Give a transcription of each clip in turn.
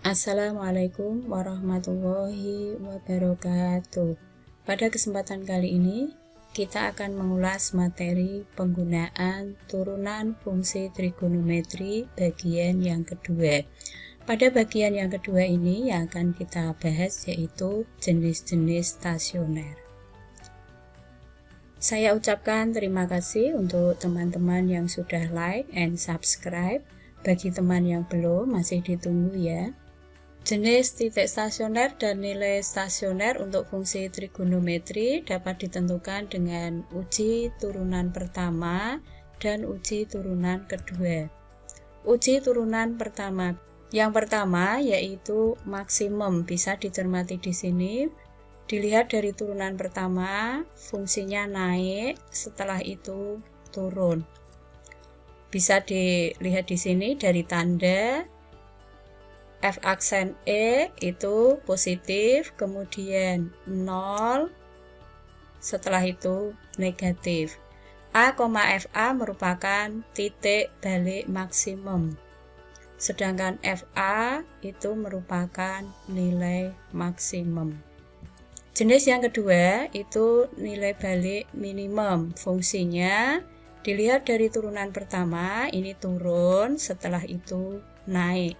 Assalamualaikum warahmatullahi wabarakatuh. Pada kesempatan kali ini, kita akan mengulas materi penggunaan turunan fungsi trigonometri bagian yang kedua. Pada bagian yang kedua ini yang akan kita bahas yaitu jenis-jenis stasioner. Saya ucapkan terima kasih untuk teman-teman yang sudah like and subscribe. Bagi teman yang belum, masih ditunggu ya. Jenis titik stasioner dan nilai stasioner untuk fungsi trigonometri dapat ditentukan dengan uji turunan pertama dan uji turunan kedua. Uji turunan pertama. Yang pertama yaitu maksimum, bisa dicermati di sini. Dilihat dari turunan pertama, fungsinya naik, setelah itu turun. Bisa dilihat di sini dari tanda F aksen E itu positif, kemudian 0, setelah itu negatif. A, FA merupakan titik balik maksimum, sedangkan FA itu merupakan nilai maksimum. Jenis yang kedua itu nilai balik minimum. Fungsinya dilihat dari turunan pertama, ini turun, setelah itu naik.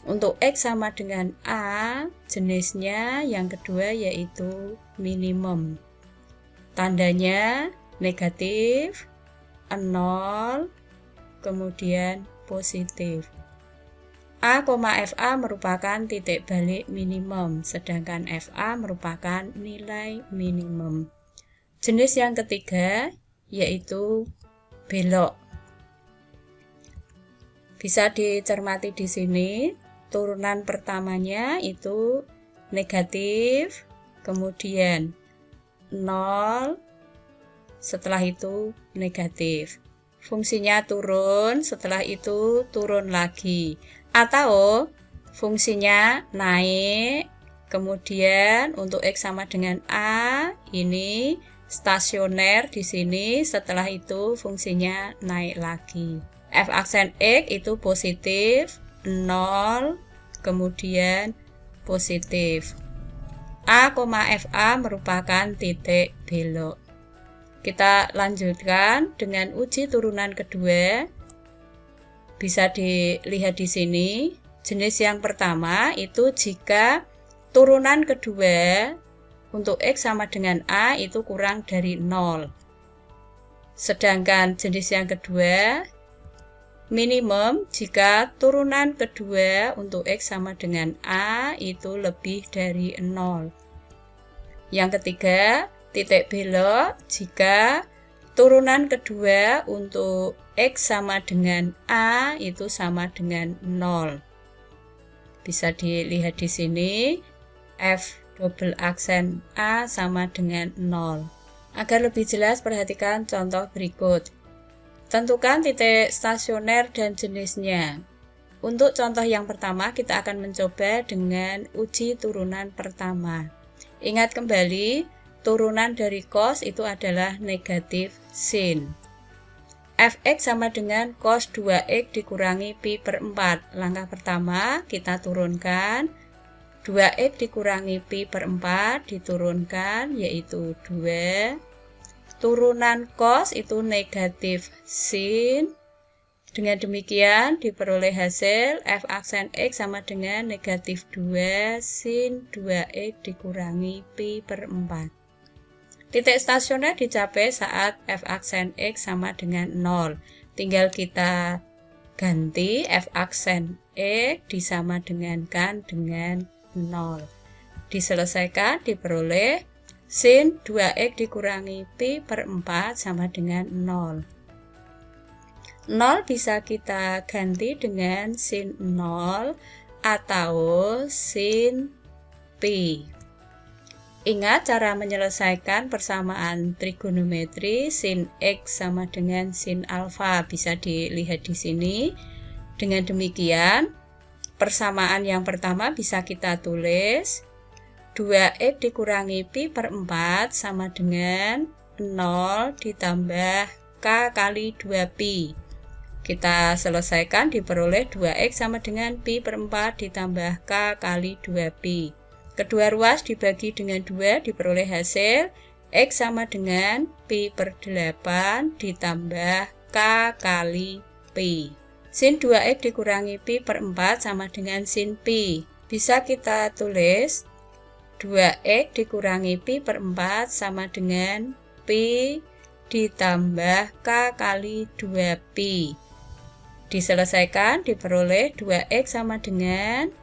Untuk X sama dengan A, jenisnya yang kedua yaitu minimum. Tandanya negatif, 0, kemudian positif. A, FA merupakan titik balik minimum, sedangkan FA merupakan nilai minimum. Jenis yang ketiga yaitu belok. Bisa dicermati di sini. Turunan pertamanya itu negatif, kemudian 0, setelah itu negatif. Fungsinya turun, setelah itu turun lagi. Atau fungsinya naik, kemudian untuk X sama dengan A, ini stasioner di sini, setelah itu fungsinya naik lagi. F aksen X itu positif, 0, kemudian positif. A, FA merupakan titik belok. Kita lanjutkan dengan uji turunan kedua. Bisa dilihat di sini. Jenis yang pertama itu jika turunan kedua untuk X sama dengan A itu kurang dari 0. Sedangkan jenis yang kedua minimum jika turunan kedua untuk X sama dengan A itu lebih dari 0. Yang ketiga, titik belok jika turunan kedua untuk X sama dengan A itu sama dengan 0. Bisa dilihat di sini, F double aksen A sama dengan 0. Agar lebih jelas, perhatikan contoh berikut. Tentukan titik stasioner dan jenisnya. Untuk contoh yang pertama, kita akan mencoba dengan uji turunan pertama. Ingat kembali, turunan dari cos itu adalah negatif sin. Fx sama dengan cos 2x dikurangi pi per 4. Langkah pertama, kita turunkan. 2x dikurangi pi per 4 diturunkan, yaitu 2. Turunan cos itu negatif sin. Dengan demikian diperoleh hasil F aksen X sama dengan negatif 2 sin 2X dikurangi pi per 4. Titik stasioner dicapai saat F aksen X sama dengan 0. Tinggal kita ganti F aksen X disama dengankan dengan 0. Diselesaikan diperoleh sin 2x dikurangi pi per 4 sama dengan 0. 0 bisa kita ganti dengan sin 0 atau sin pi. Ingat cara menyelesaikan persamaan trigonometri sin x sama dengan sin alfa, bisa dilihat di sini. Dengan demikian, persamaan yang pertama bisa kita tulis 2x dikurangi pi per 4 sama dengan 0 ditambah k kali 2pi. Kita selesaikan diperoleh 2X sama dengan pi per 4 ditambah K kali 2pi. Kedua ruas dibagi dengan 2 diperoleh hasil X sama dengan pi per 8 ditambah K kali pi. Sin 2X dikurangi pi per 4 sama dengan sin pi. Bisa kita tulis 2X dikurangi pi per 4 sama dengan pi ditambah K kali 2pi. Diselesaikan diperoleh 2X sama dengan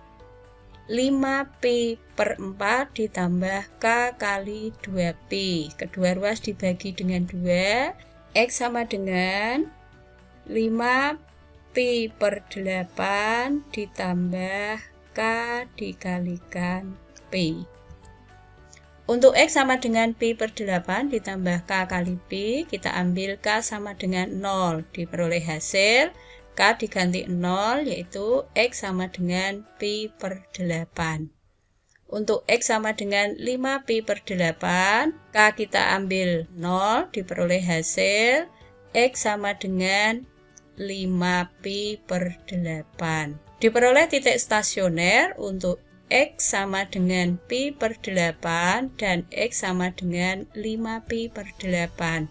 5pi per 4 ditambah K kali 2pi. Kedua ruas dibagi dengan 2. X sama dengan 5pi per 8 ditambah K dikalikan pi. Untuk X sama dengan pi per 8 ditambah K kali pi, kita ambil K sama dengan 0. Diperoleh hasil K diganti 0, yaitu X sama dengan pi per 8. Untuk X sama dengan 5pi per 8, K kita ambil 0, diperoleh hasil X sama dengan 5pi per 8. Diperoleh titik stasioner untuk X sama dengan pi per 8 dan X sama dengan 5pi per 8.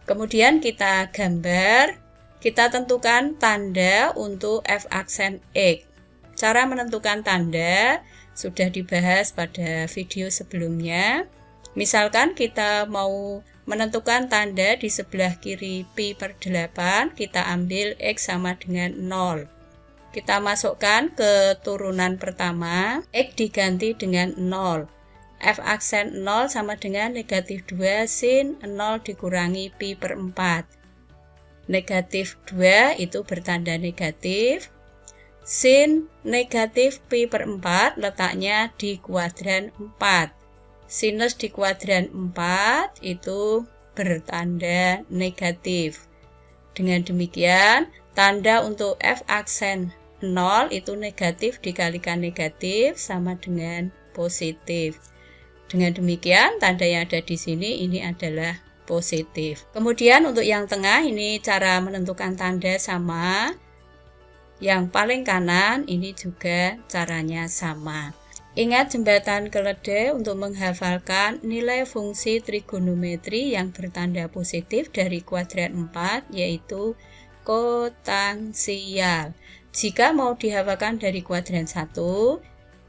Kemudian kita gambar, kita tentukan tanda untuk F aksen X. Cara menentukan tanda sudah dibahas pada video sebelumnya. Misalkan kita mau menentukan tanda di sebelah kiri pi per 8, kita ambil X sama dengan 0. Kita masukkan ke turunan pertama, X diganti dengan 0. F aksen 0 sama dengan negatif 2 sin 0 dikurangi pi per 4. Negatif 2 itu bertanda negatif. Sin negatif pi per 4 letaknya di kuadran 4. Sinus di kuadran 4 itu bertanda negatif. Dengan demikian, tanda untuk F aksen 0 itu negatif dikalikan negatif sama dengan positif. Dengan demikian, tanda yang ada di sini ini adalah positif. Kemudian untuk yang tengah ini cara menentukan tanda sama. Yang paling kanan ini juga caranya sama. Ingat jembatan keledai untuk menghafalkan nilai fungsi trigonometri yang bertanda positif dari kuadran 4, yaitu kotansial. Jika mau dihafalkan dari kuadran 1,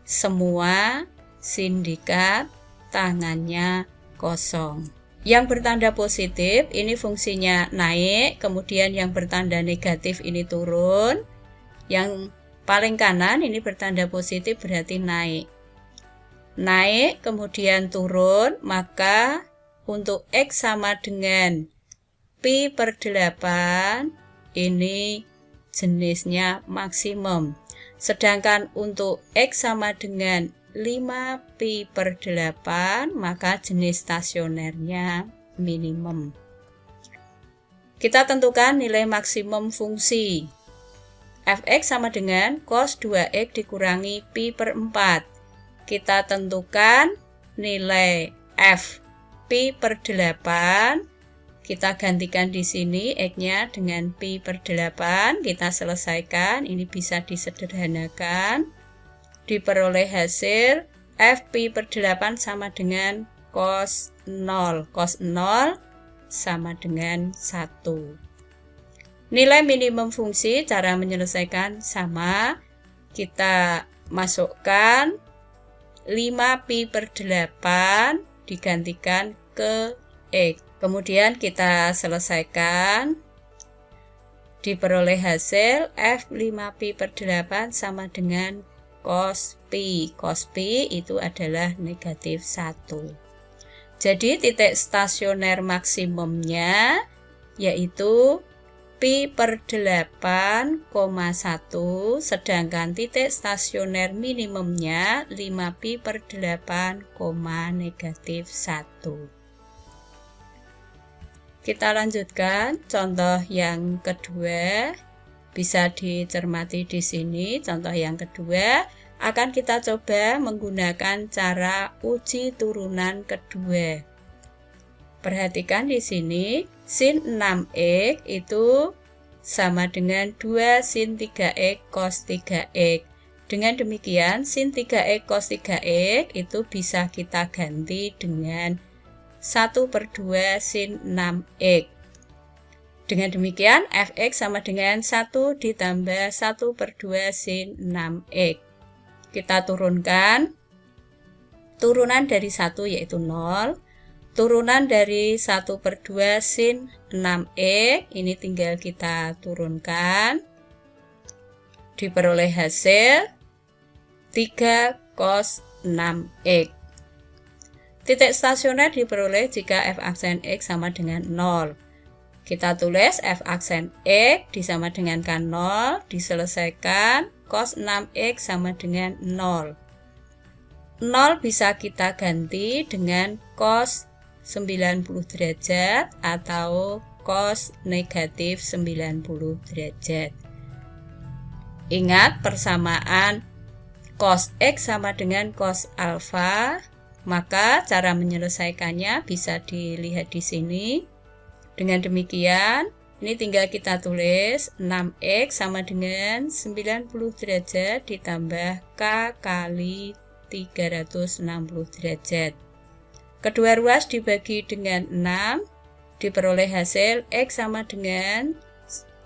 semua sindikat tangannya kosong. Yang bertanda positif ini fungsinya naik, kemudian yang bertanda negatif ini turun. Yang paling kanan ini bertanda positif berarti naik. Naik kemudian turun, maka untuk X sama dengan pi per 8 ini jenisnya maksimum. Sedangkan untuk X sama dengan 5pi per 8, maka jenis stasionernya minimum. Kita tentukan nilai maksimum fungsi. Fx sama dengan cos 2x dikurangi pi per 4. Kita tentukan nilai F pi per 8. Kita gantikan di sini X-nya dengan pi per 8. Kita selesaikan, ini bisa disederhanakan. Diperoleh hasil F pi per 8 sama dengan cos 0. Cos 0 sama dengan 1. Nilai minimum fungsi, cara menyelesaikan sama. Kita masukkan 5pi per 8 digantikan ke X. Kemudian kita selesaikan. Diperoleh hasil F 5pi per 8 sama dengan cos pi. Cos pi itu adalah negatif 1. Jadi titik stasioner maksimumnya yaitu pi per 8,1, sedangkan titik stasioner minimumnya 5pi per 8, negatif 1. Kita lanjutkan contoh yang kedua, bisa dicermati di sini. Contoh yang kedua akan kita coba menggunakan cara uji turunan kedua. Perhatikan di sini, sin 6x itu sama dengan 2 sin 3x cos 3x. Dengan demikian, sin 3x cos 3x itu bisa kita ganti dengan 1/2 sin 6x. Dengan demikian, fx sama dengan 1 ditambah 1/2 sin 6x. Kita turunkan. Turunan dari 1 yaitu 0. Turunan dari 1/2 sin 6x. Ini tinggal kita turunkan. Diperoleh hasil 3 cos 6x. Titik stasioner diperoleh jika f aksen x sama dengan 0. Kita tulis f aksen x disama dengan kan 0, diselesaikan cos 6x sama dengan 0. 0 bisa kita ganti dengan cos 90 derajat atau cos negatif 90 derajat. Ingat persamaan cos x sama dengan cos alfa, maka cara menyelesaikannya bisa dilihat di sini. Dengan demikian, ini tinggal kita tulis 6x sama dengan 90 derajat ditambah k kali 360 derajat. Kedua ruas dibagi dengan 6, diperoleh hasil x sama dengan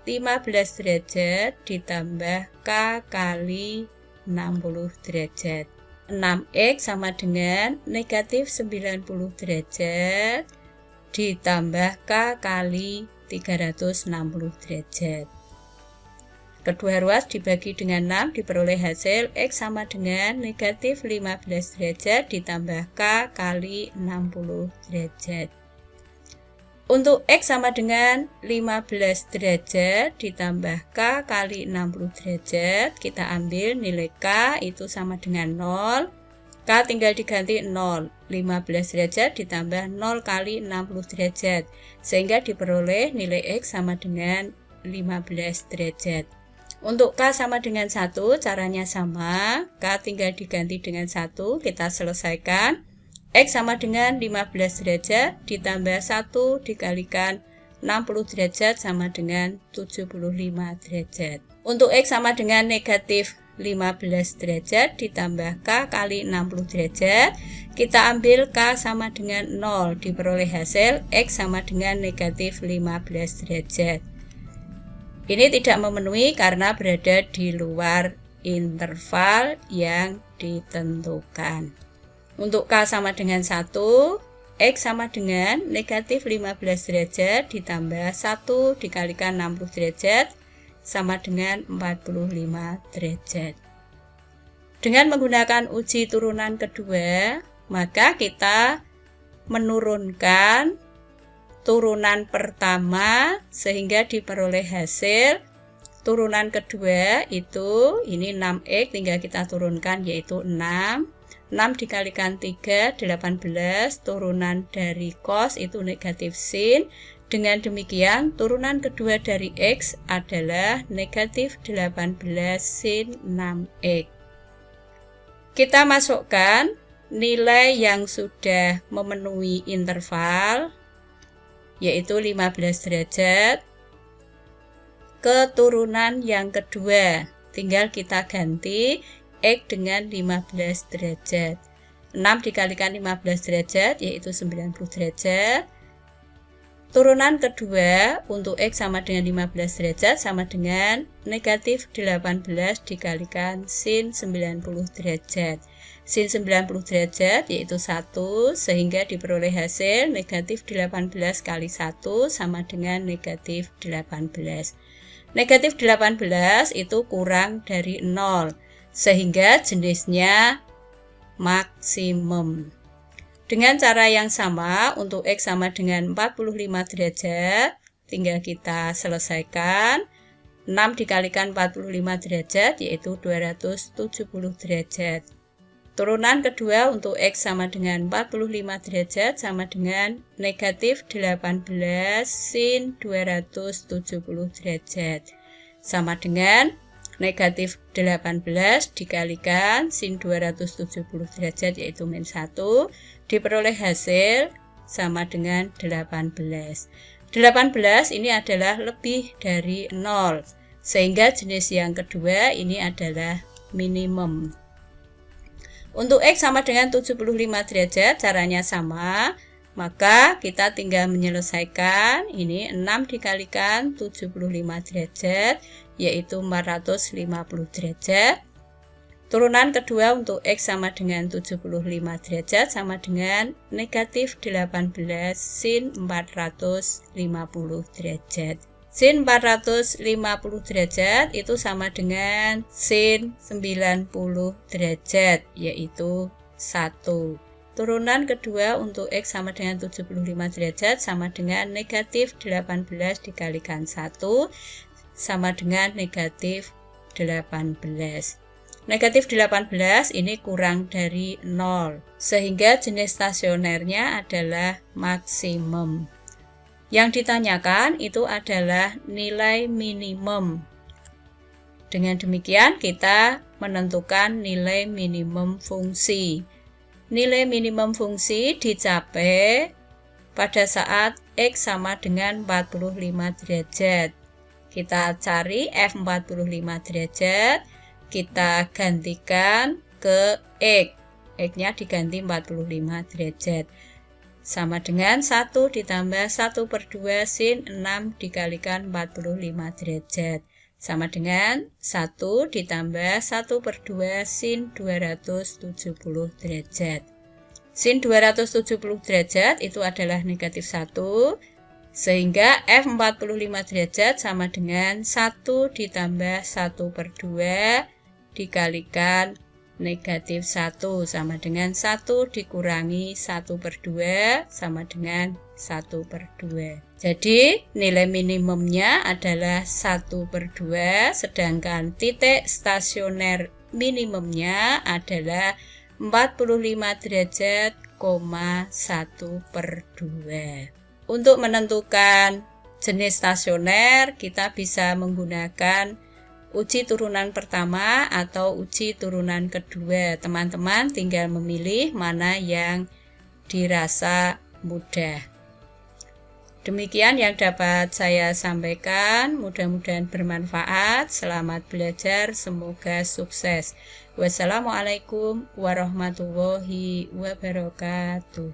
15 derajat ditambah k kali 60 derajat. 6x sama dengan negatif 90 derajat ditambah k kali 360 derajat. Kedua ruas dibagi dengan 6 diperoleh hasil x sama dengan negatif 15 derajat ditambah k kali 60 derajat. Untuk x sama dengan 15 derajat ditambah k kali 60 derajat, kita ambil nilai k itu sama dengan 0. K tinggal diganti 0, 15 derajat ditambah 0 kali 60 derajat, sehingga diperoleh nilai x sama dengan 15 derajat. Untuk k sama dengan 1, caranya sama, k tinggal diganti dengan 1, kita selesaikan. X sama dengan 15 derajat ditambah 1 dikalikan 60 derajat sama dengan 75 derajat. Untuk x sama dengan negatif 15 derajat ditambah k kali 60 derajat, kita ambil k sama dengan 0, diperoleh hasil x sama dengan negatif 15 derajat. Ini tidak memenuhi karena berada di luar interval yang ditentukan. Untuk k sama dengan 1, x sama dengan negatif 15 derajat ditambah 1 dikalikan 60 derajat sama dengan 45 derajat. Dengan menggunakan uji turunan kedua, maka kita menurunkan turunan pertama sehingga diperoleh hasil turunan kedua itu ini 6x tinggal kita turunkan yaitu 6. 6 dikalikan 3, 18, turunan dari cos itu negatif sin. Dengan demikian, turunan kedua dari x adalah negatif 18 sin 6x. Kita masukkan nilai yang sudah memenuhi interval, yaitu 15 derajat, ke turunan yang kedua. Tinggal kita ganti x dengan 15 derajat. 6 dikalikan 15 derajat, yaitu 90 derajat. Turunan kedua untuk x sama dengan 15 derajat sama dengan negatif 18 dikalikan sin 90 derajat. Sin 90 derajat yaitu 1 sehingga diperoleh hasil negatif 18 kali 1 sama dengan negatif 18. Negatif 18 itu kurang dari 0 sehingga jenisnya maksimum. Dengan cara yang sama, untuk x sama dengan 45 derajat, tinggal kita selesaikan. 6 dikalikan 45 derajat, yaitu 270 derajat. Turunan kedua untuk x sama dengan 45 derajat, sama dengan negatif 18 sin 270 derajat. Sama dengan negatif 18 dikalikan sin 270 derajat, yaitu min 1. Diperoleh hasil sama dengan 18. 18 ini adalah lebih dari 0. Sehingga jenis yang kedua ini adalah minimum. Untuk X sama dengan 75 derajat, caranya sama. Maka kita tinggal menyelesaikan, ini 6 dikalikan 75 derajat, yaitu 450 derajat. Turunan kedua untuk X sama dengan 75 derajat sama dengan negatif 18 sin 450 derajat. Sin 450 derajat itu sama dengan sin 90 derajat, yaitu 1. Turunan kedua untuk X sama dengan 75 derajat sama dengan negatif 18 dikalikan 1 sama dengan negatif 18. Negatif 18 ini kurang dari 0, sehingga jenis stasionernya adalah maksimum. Yang ditanyakan itu adalah nilai minimum. Dengan demikian kita menentukan nilai minimum fungsi. Nilai minimum fungsi dicapai pada saat X sama dengan 45 derajat. Kita cari F45 derajat, kita gantikan ke X. X-nya diganti 45 derajat. Sama dengan 1 ditambah 1/2 sin 6 dikalikan 45 derajat. Sama dengan 1 ditambah 1/2 sin 270 derajat. Sin 270 derajat itu adalah negatif 1, sehingga F45 derajat sama dengan 1 ditambah 1/2 dikalikan negatif 1 sama dengan 1 dikurangi 1/2 sama dengan 1/2. Jadi nilai minimumnya adalah 1/2, sedangkan titik stasioner minimumnya adalah 45 derajat, 1/2. Untuk menentukan jenis stasioner, kita bisa menggunakan uji turunan pertama atau uji turunan kedua. Teman-teman tinggal memilih mana yang dirasa mudah. Demikian yang dapat saya sampaikan, mudah-mudahan bermanfaat. Selamat belajar, semoga sukses. Wassalamualaikum warahmatullahi wabarakatuh.